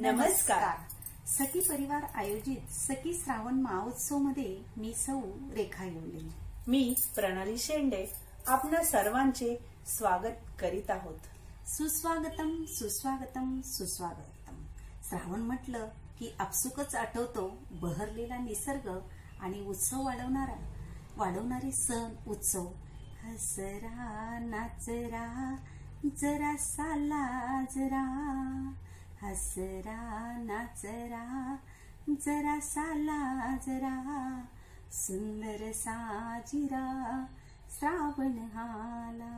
नमस्कार. सखी परिवार आयोजित सखी श्रावण महोत्सव मध्ये मी सौ रेखा येवले, मी प्रणाली शेंडे आपणा सर्वांचे स्वागत करीत आहोत. सुस्वागतम सुस्वागतम सुस्वागतम. श्रावण म्हटलं की आपसुकच आठवतो बहरलेला निसर्ग आणि उत्सव वाढवणारे सण उत्सव. हसरा नाचरा जरा साला जरा, हसरा नाचरा जरा साला जरा, सुंदर साजिरा श्रावण हाला.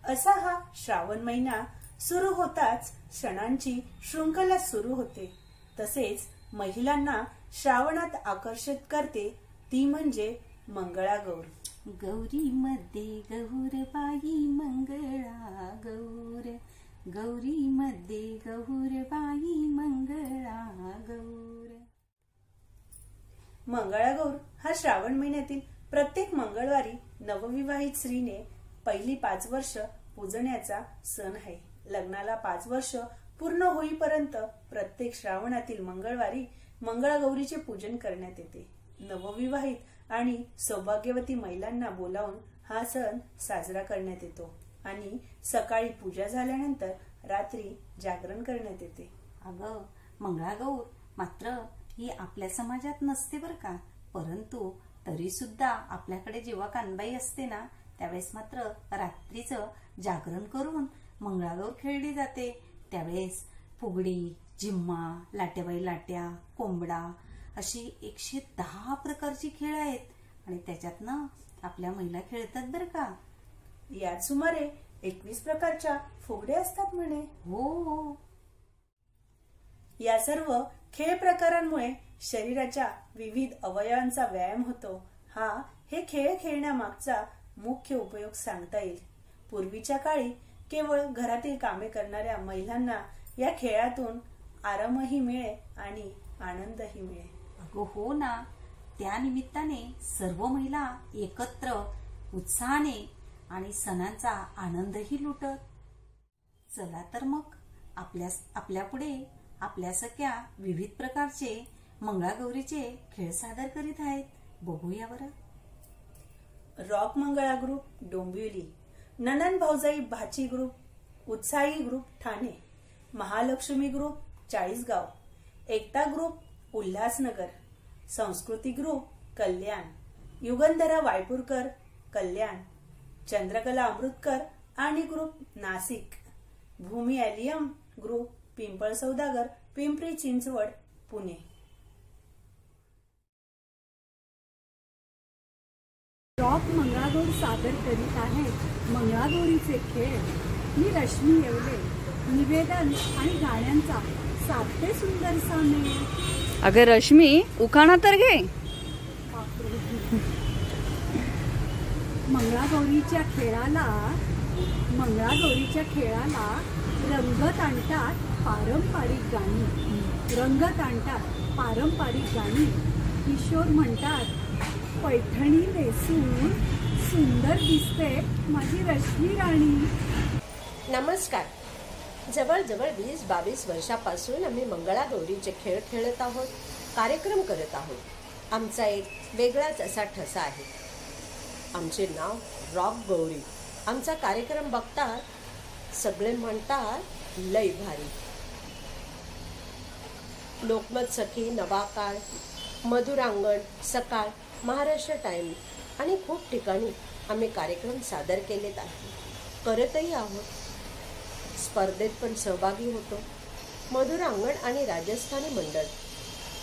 असा हा श्रावण महिना सुरू होताच सणांची शृंखला सुरू होते. तसेच महिलांना श्रावणात आकर्षित करते ती म्हणजे मंगळागौर. गौरी मध्ये गौर बाई मंगळा गौर, गौरी मध्ये गौर बाई मंगळा गौर. मंगळागौर हा श्रावण महिन्यातील प्रत्येक मंगळवारी नवविवाहित स्त्रीने पहिली 5 वर्ष पूजण्याचा सण आहे. लग्नाला 5 वर्ष पूर्ण होईपर्यंत प्रत्येक श्रावणातील मंगळवारी मंगळागौरीचे पूजन करण्यात येते. नवविवाहित आणि सौभाग्यवती महिलांना बोलावून हा सण साजरा करण्यात येतो आणि सकाळी पूजा झाल्यानंतर रात्री जागरण करण्यात येते. अगं, मंगळागौर मात्र ही आपल्या समाजात नसते बर का, परंतु तरी सुद्धा आपल्याकडे जेव्हा कानबाई असते ना त्यावेळेस मात्र रात्रीचं जागरण करून मंगळागौर खेळली जाते. त्यावेळेस फुगडी, जिम्मा, लाट्याबाई लाट्या, कोंबडा अशी 110 प्रकारची खेळ आहेत आणि त्याच्यातनं आपल्या महिला खेळतात बर का. यात सुमारे 21 प्रकारच्या फुगड्या असतात म्हणे. हो. या सर्व खेळ प्रकारांमुळे शरीराच्या विविध अवयवांचा व्यायाम होतो. हे खेळ खेळण्यामागचा मुख्य उपयोग सांगता येईल. पूर्वीच्या काळी केवळ घरातील कामे करणाऱ्या महिलांना या खेळातून आरामही मिळे आणि आनंदही मिळे. अगो हो ना, त्या निमित्ताने सर्व महिला एकत्र उत्साहाने आणि सणांचा आनंदही लुटत. चला तर मग आपल्या पुढे आपल्या सख्या विविध प्रकारचे मंगळागौरीचे खेळ सादर करीत आहेत. बघूया बरं. रॉक मंगळा ग्रुप डोंबिवली, ननन भाऊजाई भाची ग्रुप उत्साही ग्रुप ठाणे, महालक्ष्मी ग्रुप चाळीसगाव, एकता ग्रुप उल्हासनगर, संस्कृती ग्रुप कल्याण, युगंधरा वायपूरकर कल्याण, चंद्रकला अमृतकर आणि ग्रुप नाशिक, भूमी एलियम ग्रुप पिंपळ सौदागर पिंपरी चिंचवड पुणे. रॉक मंगळागौर सादर करीत आहेत मंगळागौरीचे खेळ. मी रश्मी येवले. निवेदन आणि गाण्यांचा साधते सुंदरसा मेळ. अगं रश्मी, उखाणा तर घे. मंगळागौरीच्या खेळाला रंगत आणतात पारंपरिक गाणी. किशोर म्हणतात पैठणी नेसून सुंदर दिसते माझी रश्मी राणी. नमस्कार. जवळजवळ 20-22 वर्षापासून आम्ही मंगळागौरीचे खेळ खेळत आहोत, कार्यक्रम करत आहोत. आमचा एक वेगळाच असा ठसा आहे. आमचे नाव रॉक गौरी. आमचा कार्यक्रम बघतात सगळे म्हणतात लय भारी. लोकमत सखी, नवाकाळ, मधुरांगण, सकाळ, महाराष्ट्र टाइम आणि खूप ठिकाणी आम्ही कार्यक्रम सादर केलेत आहे, करतही आहोत. स्पर्धेत पण सहभागी होतो. मधुरांगण आणि राजस्थानी मंडळ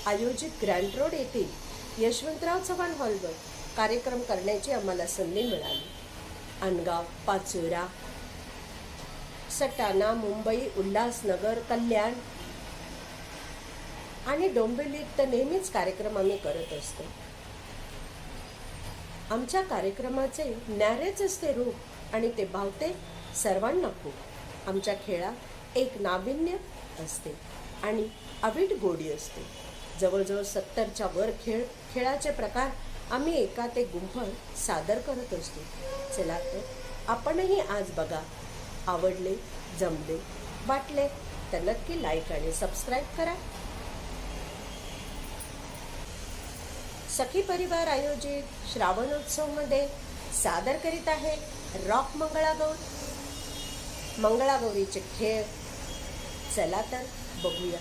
आयोजित ग्रँड रोड येथील यशवंतराव चव्हाण हॉलवर कार्यक्रम करण्याची आम्हाला संधी मिळाली. अनगाव, पाचोरा, सटाणा, मुंबई, उल्हासनगर, कल्याण आणि डोंबिवलीत तर नेहमीच कार्यक्रम आम्ही करत असतो. आमच्या कार्यक्रमाचे न्यारेच असते रूप आणि ते भावते सर्वांना खूप. आमच्या खेळात एक नाविन्य असते आणि अवीट गोडी असते. जवळजवळ 70च्या वर खेळाचे प्रकार आम्ही एकात एक गुंफण सादर करत असतो. चला तर आपणही आज बघा. आवडले, जमले, वाटले तर नक्की लाईक आणि सबस्क्राईब करा. सखी परिवार आयोजित श्रावणोत्सव मध्ये सादर करीत आहे रॉक मंगळागौर. मंगळागौरीचे खेळ चला तर बघूया.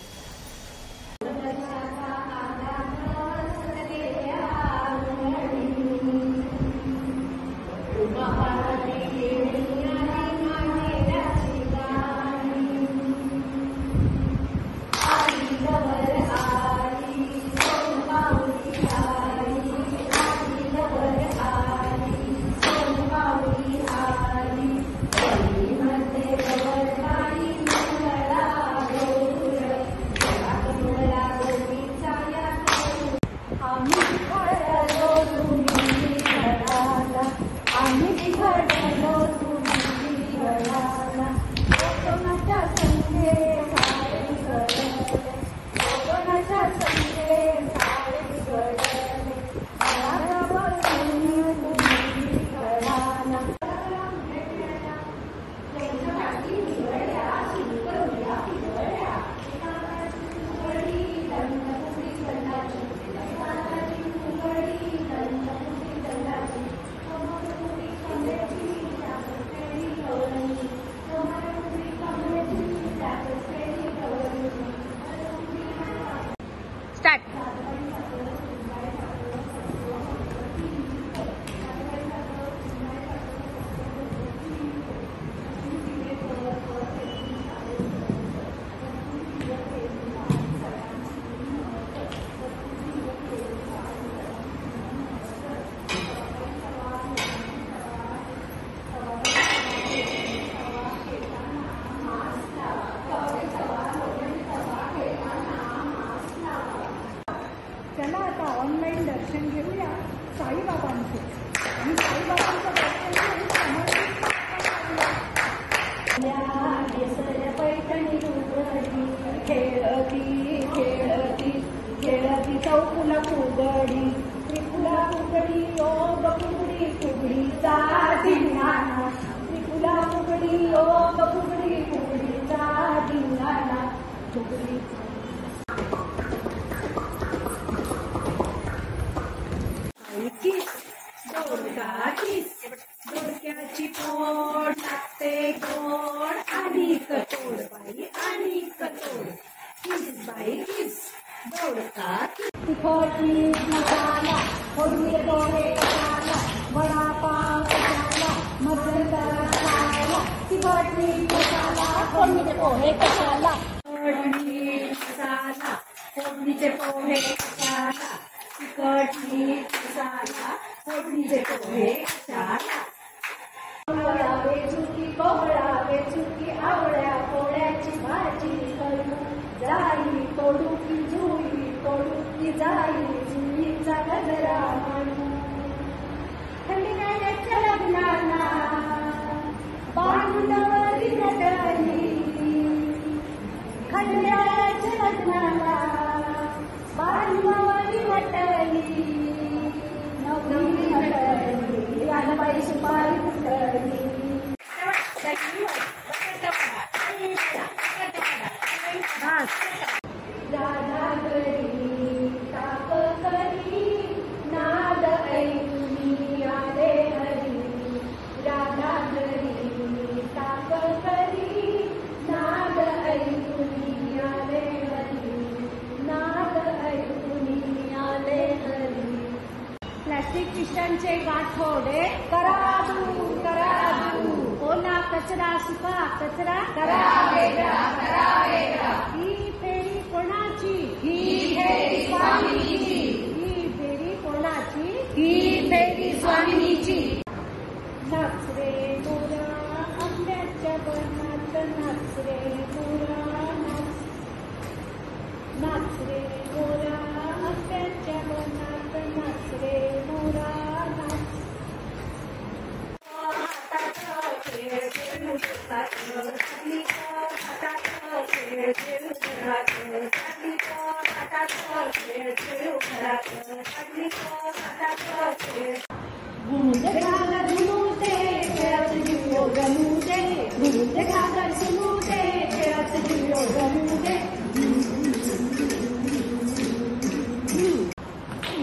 त्याला आता ऑनलाईन दर्शन घेऊया साईबाबांचे आणि साईबाबांचं दर्शन घेऊन पैठणी खेळती खेळती खेळती चौकुला फुगडी त्रिपुला फुगडी ओ बकुगडी फुगडीचा धिंगाणा त्रिपुला फुगडी ओ बकुगडी फुगडीचा धिंगाणा फुगडी. दोडक्याची पोड लागते गोड आणि कटोड बाई आणि कटोड किस बाई किस दोडका तिखटी मसाला फोडणी पोहे कशाला वडापाव कशाला मध्यंतरा खायला तिखटी मसाला फोडणीचे पोहे कशाला फोडणी मसाला फोडणीचे पोहे कशाला तिखटी मसाला फोडणीचे पोहे कशाला. कोहळावे चुकी आवळ्या पोळ्याची भाजी करू जाई तोडू की जुई तोडू की जाई जुईचा गजरा म्हणू खंडीच्या लग्नाला बांधवरी नटली खंड्याच्या लग्नाला बांधवरी नटली नवरी नटली रानबाई सुपारी फुटली. राधा करी ताप करी नाद ऐकुनी आले हरी राधा करी ताप करी नाद ऐकुनी आले हरी नाद ऐकुनी आले हरी. प्लास्टिक पिशव्यांचे गाठोडे करा दूर ओला कचरा सुका कचरा करा वेगळा ही फेरी कोणाची ही फेरी स्वामिनीची ही फेरी कोणाची ही फेरी स्वामिनीची. नाच रे मोरा आंब्याच्या वनात नाच रे मोरा नाच रे मोरा आंब्याच्या वनात नाच रे मोरा नाच. घागर सुनू दे खेळत पिल्लो जमू दे.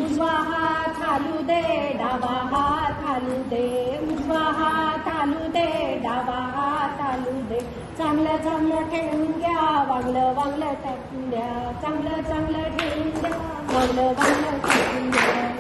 उजवा हात हालू दे, डावा हात हालू दे. उजवा हात हालू दे, डावा हात हालू दे. चांगलं चांगलं ठेवून द्या, वांगलं वांगलं टाकून द्या. चांगलं चांगलं ठेवून द्या, वांगलं वांगलं टाकून द्या.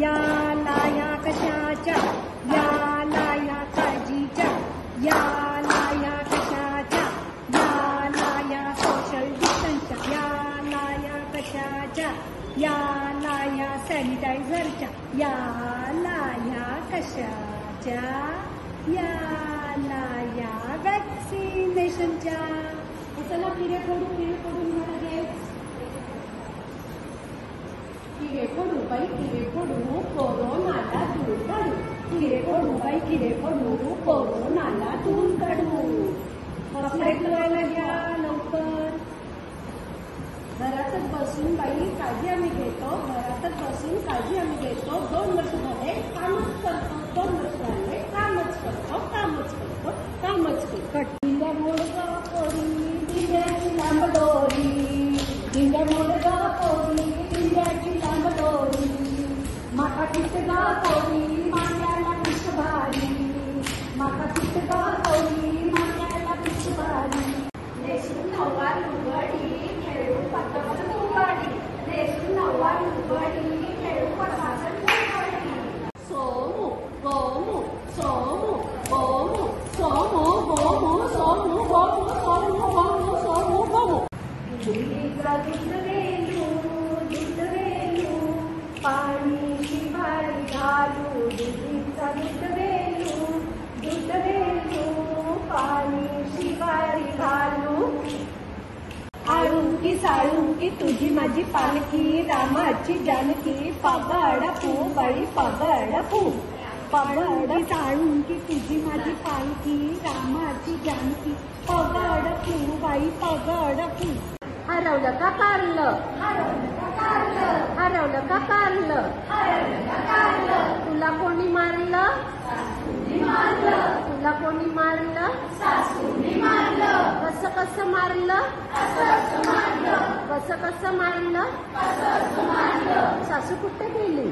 या लाया कशाच्या, या लाया काळजीच्या, या लाया कशाच्या, या लाया सोशल डिस्टन्सच्या, या लाया कशाच्या, या लाया सॅनिटायझरच्या, या लाया कशाच्या, या लाया वॅक्सिनेशनच्या. चला किरे पडून मला घे. किरे पडू बाई किरे पडू, कोरोनाला दूर काढू. किरे पडू बाई किरे पडू, कोरोनाला दूर काढू. कपडे धुवायला घ्या लवकर. घरातच बसून बाई काळजी आम्ही घेतो, घरातच बसून काळजी आम्ही घेतो. 2 वर्ष झाले कामच करतो, 2 वर्ष झाले कामच करतो, कामच करतो, कामच करतो. दिंड्या मोडगा पोरी, दिंड्याची लांब दोरी. दिंड्या मोडगा पोरी, दिंड्याची लांब दोरी. माका कितगा पोरी, मांड्याला पिश भारी. माका कितगा पोरी, मांड्याला पिश भारी. नेसून नऊवार लुगडी, खेळू पटापट उघडी. नेसून नऊवार लुगडी, खेळू पटापट उघडी. सोमू गोमू, सोमू गोमू, सोमू गोमू, सोमू गोमू, सोमू गोमू, सोमू गोमू. दुधीचा दूध वेलू, दूध वेलू, पाणी शिवारी घालू. दुधीचा दूध वेलू, दूध वेलू, पाणी शिवारी घालू. आळुंकी साळुंकी तुझी माझी पालखी, रामाची जानकी. पगड फू बाई पगड फू. पगड साळुंकी तुझी माझी पालखी, रामाची जानकी. पगड फू बाई पगड फू. हरवलं का कारलं, हरवलं का कारलं, हरवलं का कारलं, हरवलं का कारलं. तुला कोणी मारलं, सासूने मारलं. तुला कोणी मारलं, सासूने मारलं. कसं कसं मारलं, कसं मारलं. कसं कसं मारलं, कसं मारलं. सासू कुठे गेली,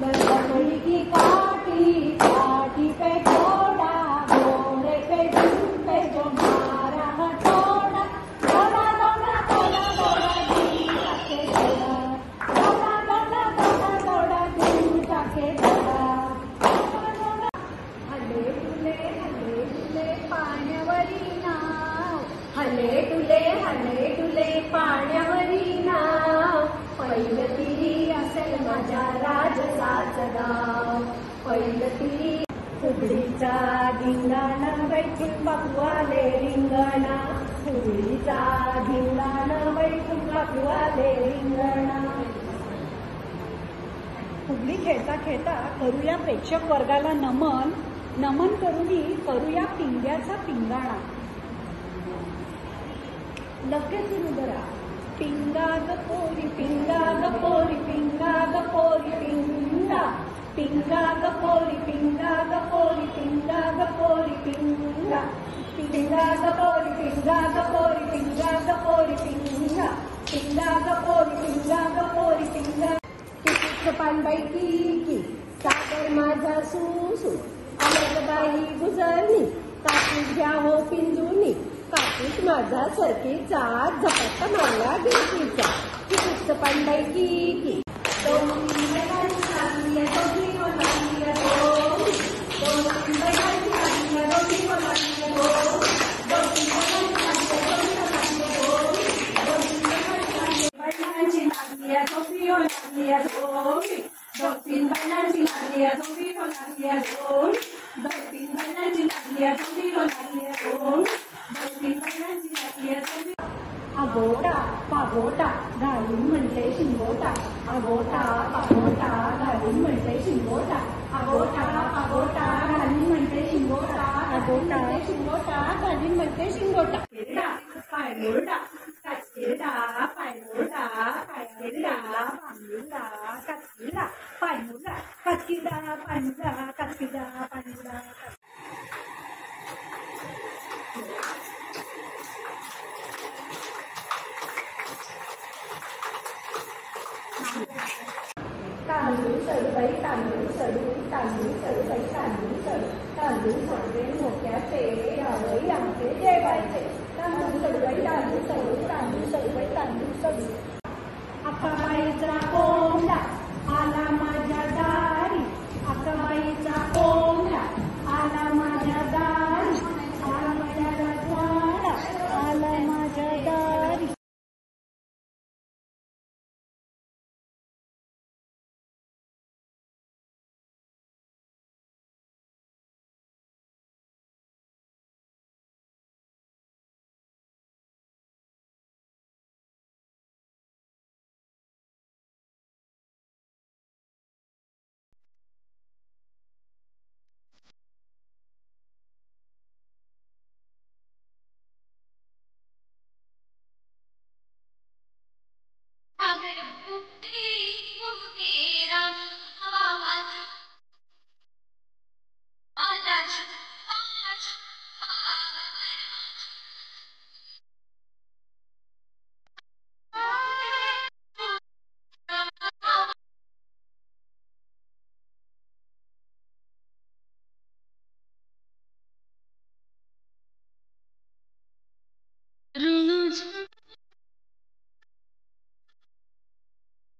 लंगडी की काठी, काठी पे घोडा, घोडे पे झूम पे जो मारा हटोड़ा. घोडा घोडा घोडा घोडा दूर टाके घोडा. घोडा घोडा घोडा घोडा दूर टाके घोडा. हले तुले पाण्यावरी नाव. हले तुले पाण्यावरी नाव. पहिलं तिरी असेल माझ्या राजसाचं गाव. पहिलं तिरी फुगडीचा धिंगाणा, बैठून बापू आले रिंगणा. फुगडीचा धिंगाणा, बैठून बापू आले रिंगणा. फुगडी खेळता खेळता करूया प्रेक्षक वर्गाला नमन. नमन करूया पिंग्याचा पिंगाणा. लगेच उभं राहा. पिंगा ग पोरी, पिंगा ग पोरी, पिंगा ग पोरी, पिंगा. पिंगा ग पोरी, पिंगा ग पोरी, पिंगा ग पोरी, पिंगा. पिंगा ग पोरी, पिंगा ग पोरी, पिंगा ग पोरी, पिंगा. पिंगा ग पोरी, पिंगा ग पोरी, पिंगा. कितीच पानबाई की, सागर माझा सुसू. बाई गुजरणी, कापूस घ्या हो पिंजूनी. कापूस माझा सरकीचा, झपाटा मारला गिरकीचा. कितीच पानबाई की. दोन दोन, दोन तीन बैलांची लागली आहे जोडी गो लागली आहे दोन, दोन तीन बैलांची लागली आहे जोडी. आगोटा पागोटा घालून म्हणते शिंगोटा, आगोटा पागोटा घालून म्हणते शिंगोटा, आगोटा पागोटा घालून म्हणते शिंगोटा, आगोटा शिंगोटा घालून म्हणते शिंगोटा. पाय मोरडा काचकेरडा पाय मोरडा काचकेरडा पांडुरडा काचकेरडा पाय मोरडा काचकेरडा पांडुरडा काचकेरडा पांडुरडा. तांदूळ सडबाई तांदूळ सडू तांदूळ सडबाई तांदूळ सडू तांदूळ सडवे मोक्याचे यावई आमचे जेवायचे. तांदूळ सडबाई तांदूळ सडू तांदूळ सडबाई तांदूळ सडू. अक्काबाईचा कोंबडा आला माझ्या दारी, अक्काबाईचा कोंबडा आला माझ्या दारी, आला माझ्या रजवाडा आला माझ्या दारी.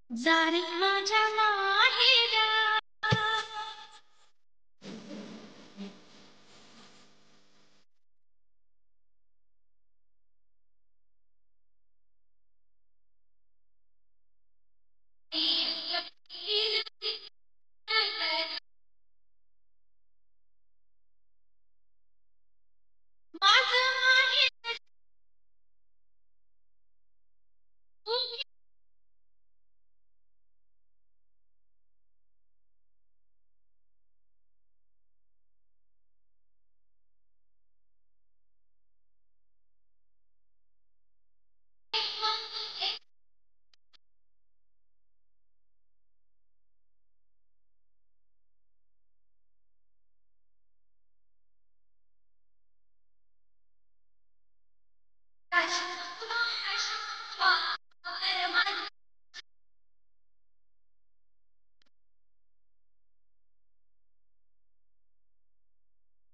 जारे माझ्या माहेरा माझं माहेर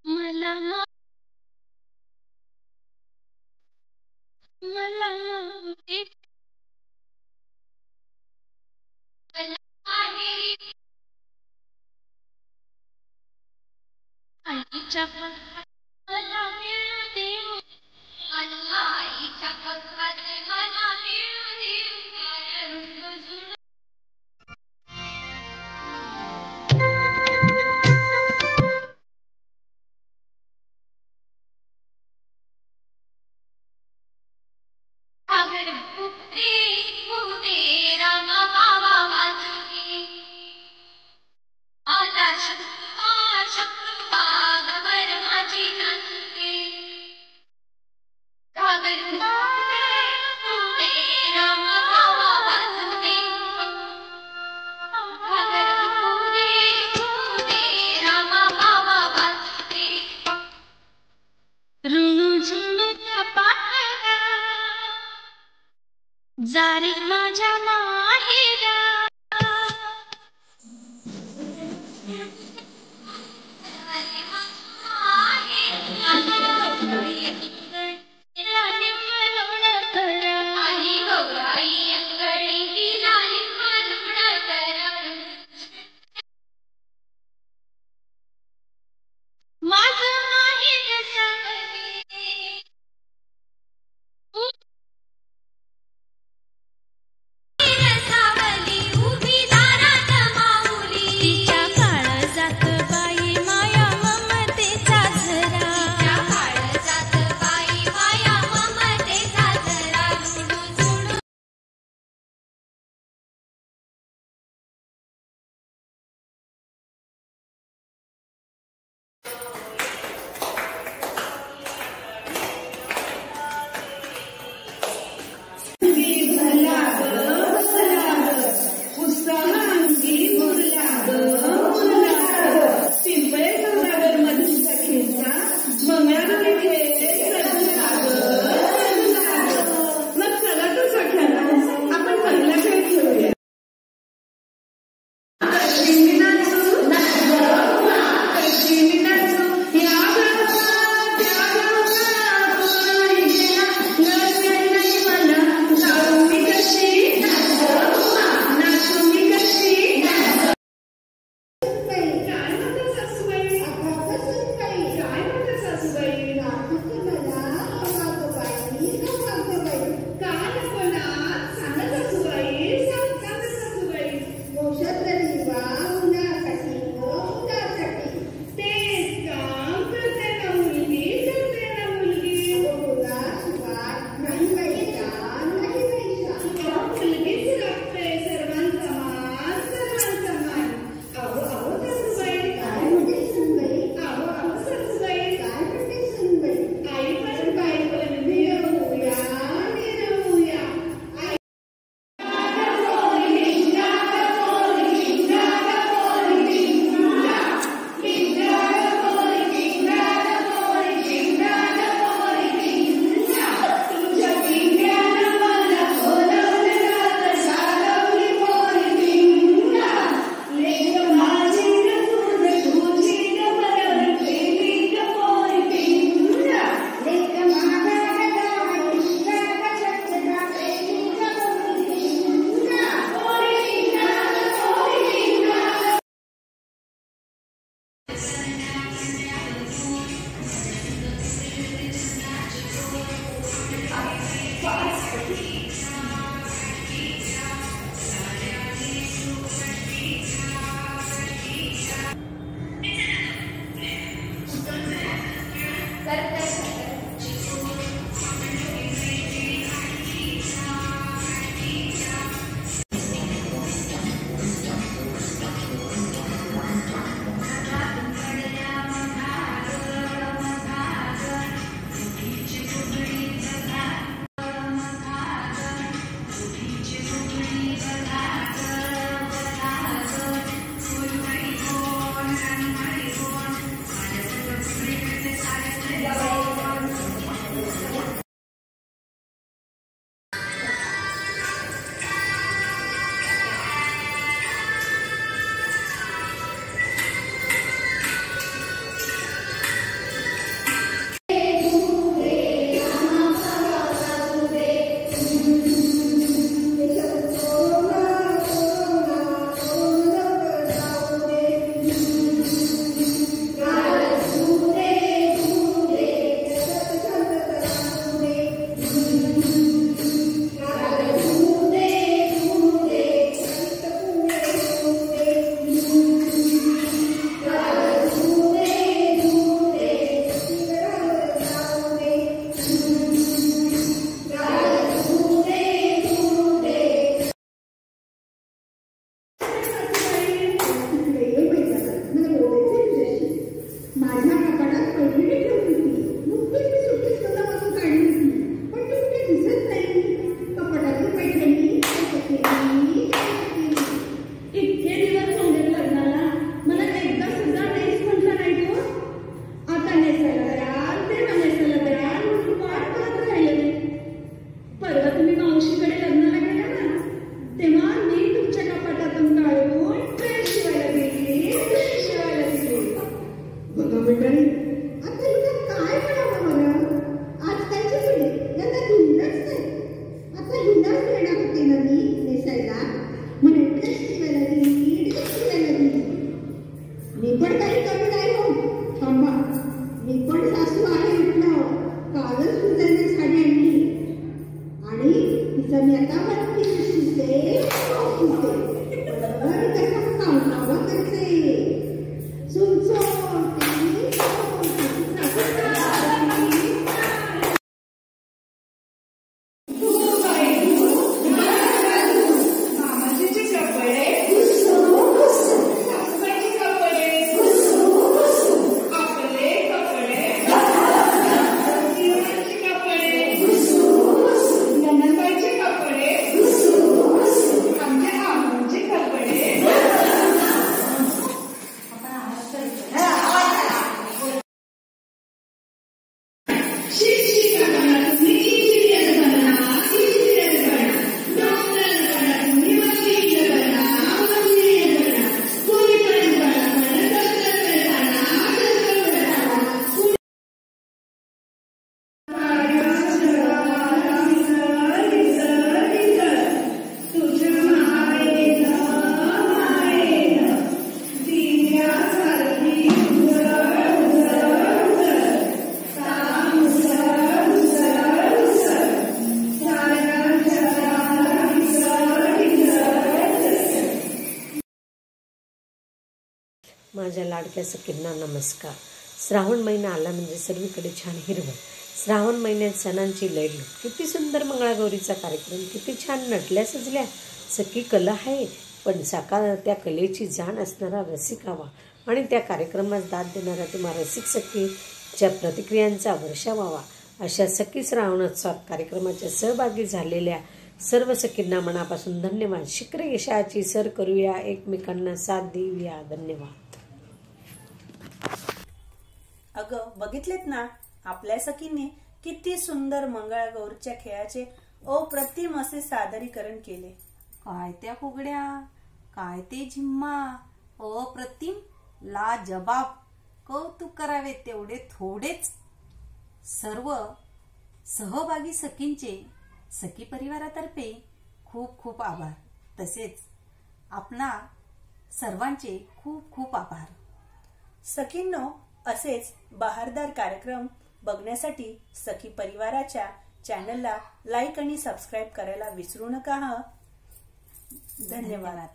मला मला एक आईच्या मला मिळू दे आईच्या मला मिळू दे अगर बुद्धे राम बाबा वाजवी आकाश बागवर माझी नंदी अगर बुद्धे राम बाबा वाजवी अगर बुद्धे राम बाबा वाजवी रुजुलच्या पाहरा जारे माझ्या माहेरा तिच्या काळजात बाई माझ्या लाडक्या सखींना नमस्कार. श्रावण महिना आला म्हणजे सर्वीकडे छान हिरवळ. श्रावण महिन्यात सणांची लयलूट. किती सुंदर मंगळागौरीचा कार्यक्रम, किती छान नटल्या सजल्या. सखी कला आहे, पण साकार त्या कलेची जाण असणारा रसिक हवा आणि त्या कार्यक्रमास दाद देणारा तुम्हा रसिक सखीच्या प्रतिक्रियांचा वर्षा व्हावा. अशा सखी श्रावणोत्सव कार्यक्रमाच्या सहभागी झालेल्या सर्व सखींना मनापासून धन्यवाद. शीघ्र यशाची सर करूया, एकमेकांना साथ देऊया. धन्यवाद. अगं बघितलेत ना, आपल्या सखींनी किती सुंदर मंगळागौरच्या खेळाचे अप्रतिम असे सादरीकरण केले. काय त्या फुगड्या, काय ते झिम्मा, अप्रतिम, लाजबाब. कौतुक करावे तेवढे थोडेच. सर्व सहभागी सखींचे सखी परिवारातर्फे खूप खूप आभार. तसेच आपणा सर्वांचे खूप खूप आभार. सखींनो, असेच बहारदार कार्यक्रम बघण्यासाठी सखी परिवाराच्या चॅनलला लाईक आणि सबस्क्राईब करायला विसरू नका. धन्यवाद.